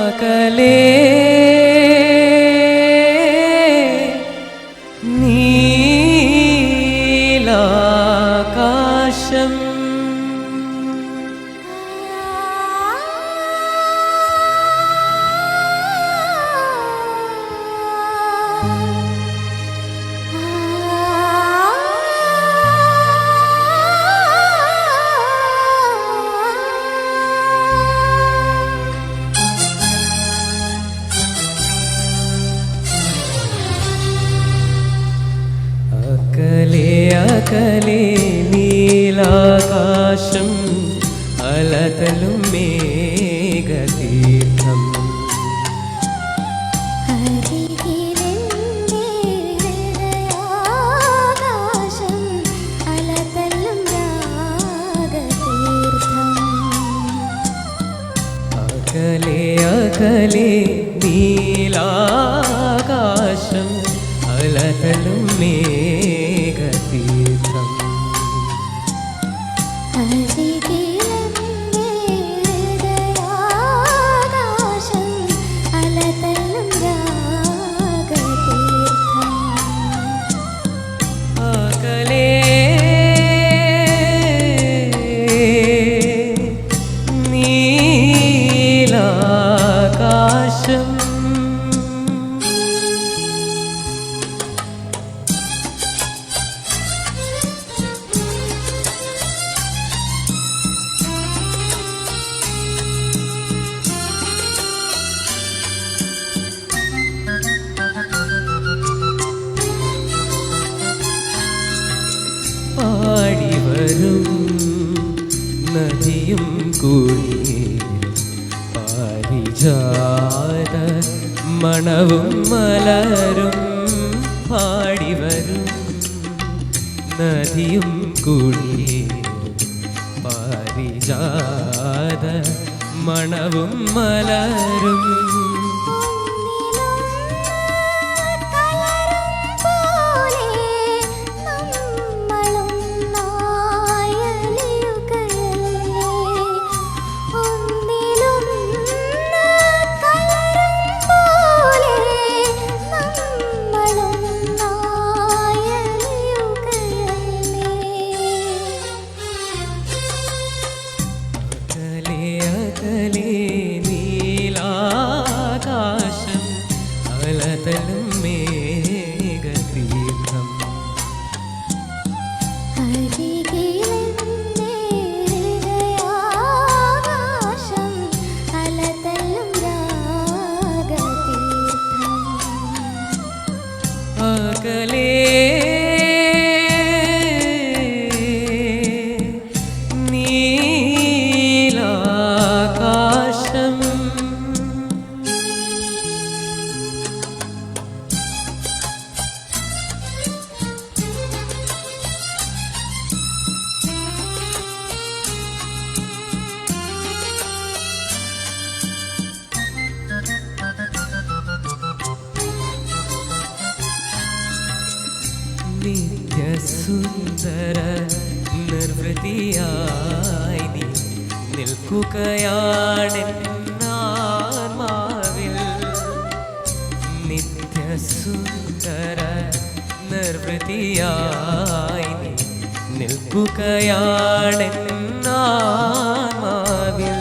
അകലെ നീലാകാശം അകലെ നീലാകാശം അലതലും മേഘതീർത്ഥം അകലെ നീലാകാശം അലതലും മേഘതീർത്ഥം പാടിവരും നദിയും കൂടി പാരിജാത മണവും മലരും പാടിവരും നദിയും കൂടി പാരിജാത മണവും മലരും നീലാകാശം അലതലും മേഘതീർത്ഥം അകലെ നിത്യസുന്ദര നിർവൃതിയായി നീ നിൽക്കുകയാണെന്നാത്മാവിൽ നിത്യസുന്ദര നിർവൃതിയായി നീ നിൽക്കുകയാണെന്നാത്മാവിൽ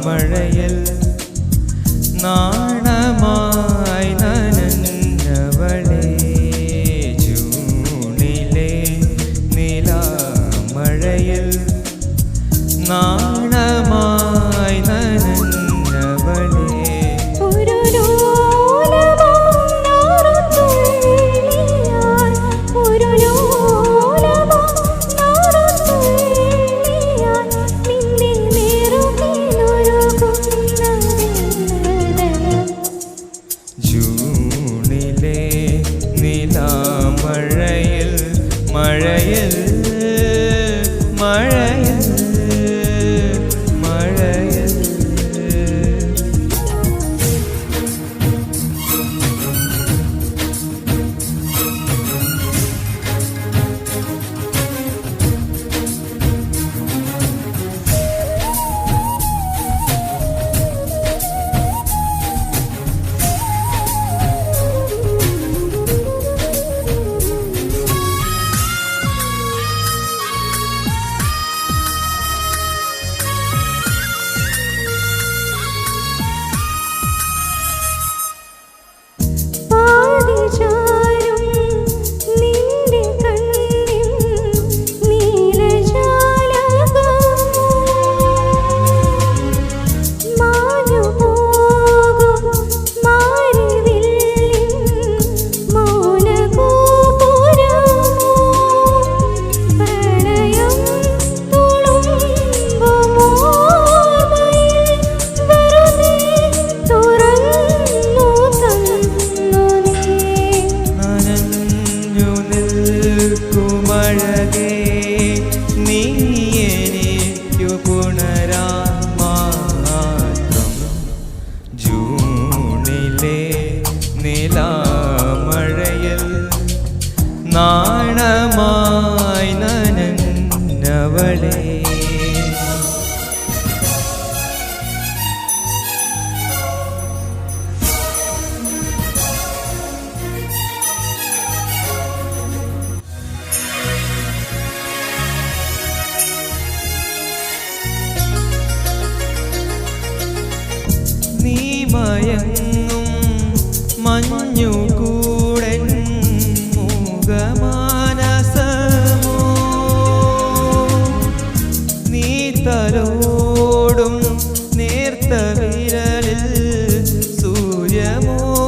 മഴയിൽ നാണമായി നനഞ്ഞവളെ ജൂണിലെ നിലാമഴയിൽ നാണമായി നനഞ്ഞവളെ ജൂണിലെ നിലാമഴയിൽ മഴയിൽ മഴയിൽ മഴയിൽ നിലാമഴയിൽ നാണമായി നനഞ്ഞവളെ നീ മയങ്ങും മഞ്ഞുകൂടൻ മൂകമാനസമോ നീ തലോടും നേർത്ത വിരലിൽ സൂര്യമോതിരമോ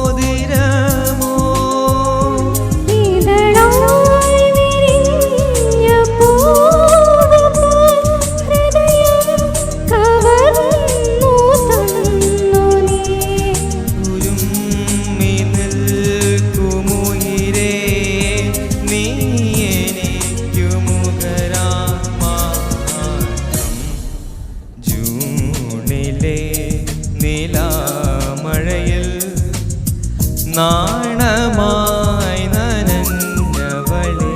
നിലാമഴയിൽ നാണമായി നനഞ്ഞവളെ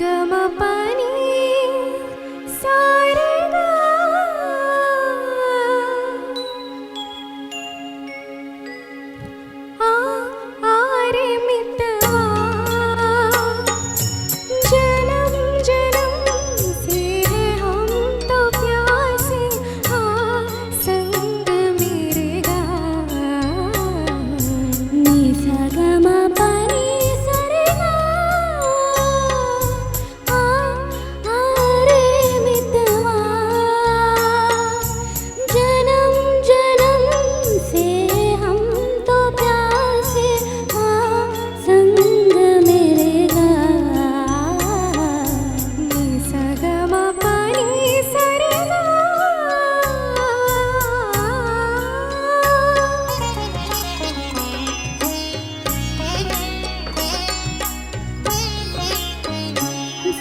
ഗമപനി സാരഗ ആരെ മിത്തവാ ജനം ജനം से हम तो प्यासे संग मेरे गा नी सा गमपनी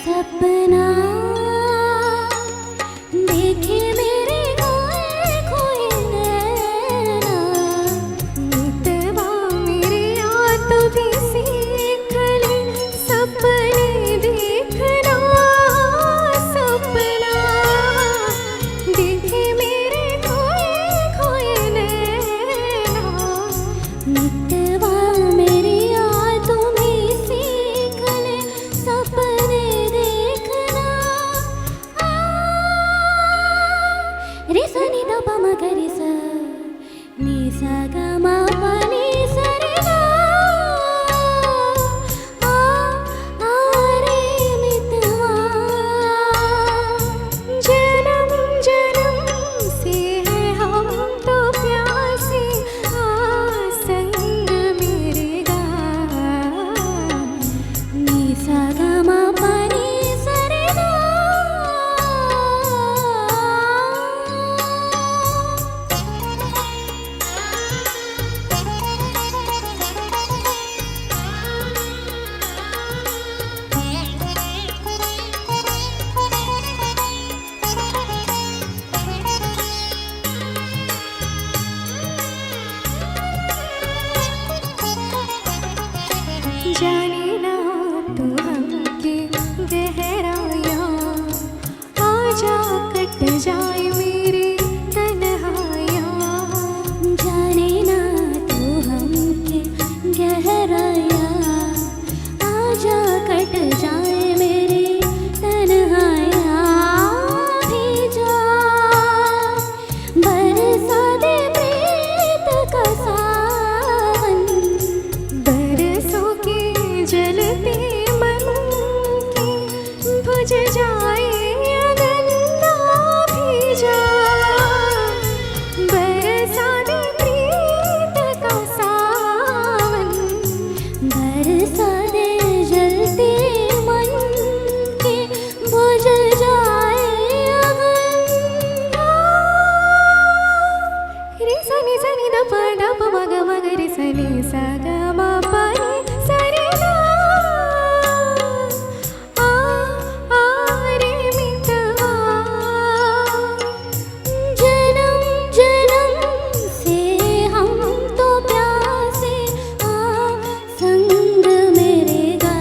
सपना देखे मेरे खोए खोए नैना मितवा मेरे याद भी रे सा नि द प म ग रे सा नि सा ग म प नि सा रे गा आ रे मितवा जन्म जन्म से है हम तो प्यासे आ संग मेरे गा नि सा ग म प नि सा रे गा जाने ना तू हमके गहराया आजा कट जाए मेरी तन्हाइया जाने ना तू हमके गहराया आजा कट जाए मेरी तन्हाइया भेजा बरसा दे प्रीत का सावन बरसों के जलते मन की बुझ जाए गंगा भेजा बरसा दे प्रीत का सावन बरसा दे जलते मन के बुझ जाए गंगा रे सा नि द प म ग रे सा नि सा ग म प नि सा रे गा आ रे मितवा जन्म जन्म से हम तो प्यासे आ संग मेरे गा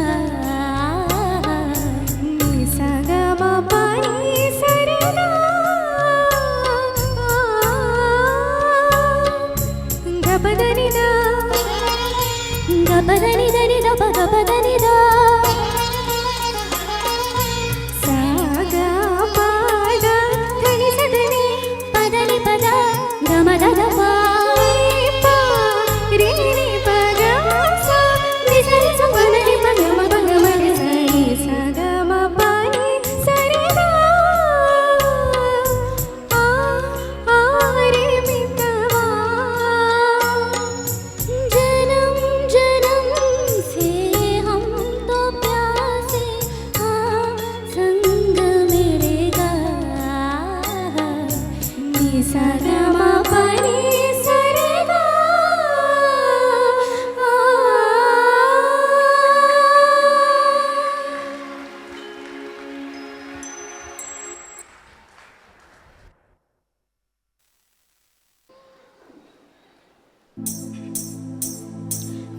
नि सा ग म प नि सा रे गा ग प द नि द ग प द नि द नि द प ग प द नि द सा ग प द ध नि स ध नि प द नि प द ग म द ध प रे प रे नि प ग सा नि स नि स प न नि प ग म प ग म रे सा नि सा ग म प नि सा रे गा आ रे मितवा जन्म जन्म से हम तो प्यासे आ संग मेरे गा नि सा ग म प नि सा रे गा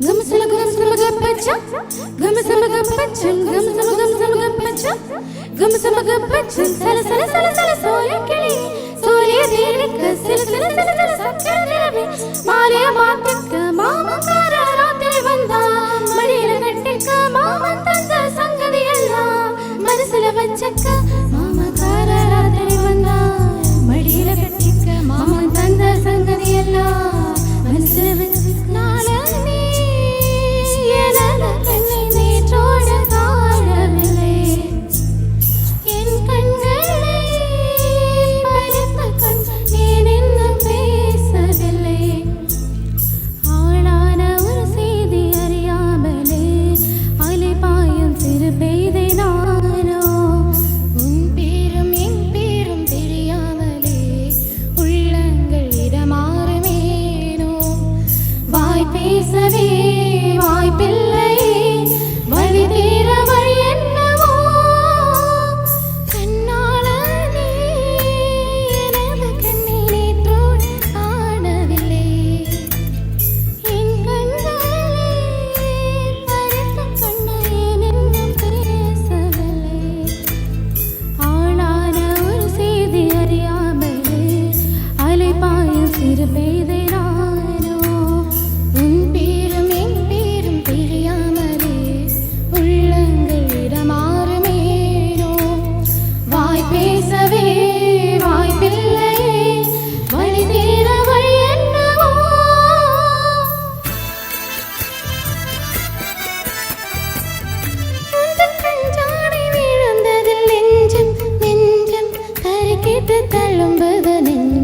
गम सम ग पच्चा गम सम ग पच्चम गम सम ग पच्चा गम सम ग पच्चम सल सल सल सल सोले किली सोले देर कसल सल सल सल सच्चर दिलबे माले मातक माम कार रात्रि वंदा मणिर गट्टक माम तंद संगदियल्ल मनसल वच्चक माम कार रात्रि वंदा मणिर गट्टक माम तंद संगदियल्ल मनसल वच्चक नालनी எனது கண்ணை நேற்றோட காணவில்லை என் கண்களை பறித்த கண் ஏன் இன்னும் பேசவில்லை തഴുമ്പുത നെഞ്ചിൽ